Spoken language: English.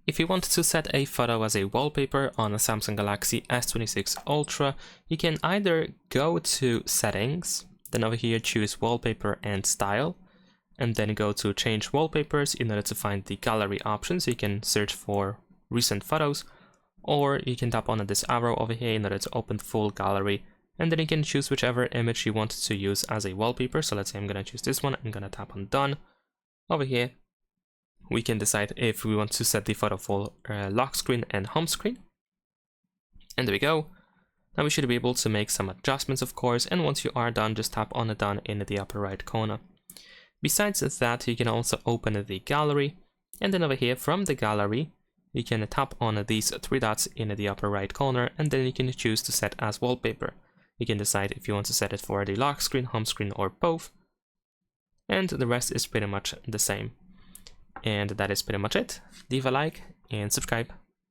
If you want to set a photo as a wallpaper on a Samsung Galaxy S26 Ultra, you can either go to Settings, then over here choose Wallpaper and Style, and then go to Change Wallpapers in order to find the gallery option, so you can search for recent photos, or you can tap on this arrow over here in order to open full gallery, and then you can choose whichever image you want to use as a wallpaper. So let's say I'm going to choose this one. I'm going to tap on Done. Over here we can decide if we want to set the photo for lock screen and home screen. And there we go. Now we should be able to make some adjustments, of course, and once you are done, just tap on Done in the upper right corner. Besides that, you can also open the gallery, and then over here from the gallery, you can tap on these three dots in the upper right corner, and then you can choose to set as wallpaper. You can decide if you want to set it for the lock screen, home screen, or both, and the rest is pretty much the same. And that is pretty much it. Leave a like and subscribe.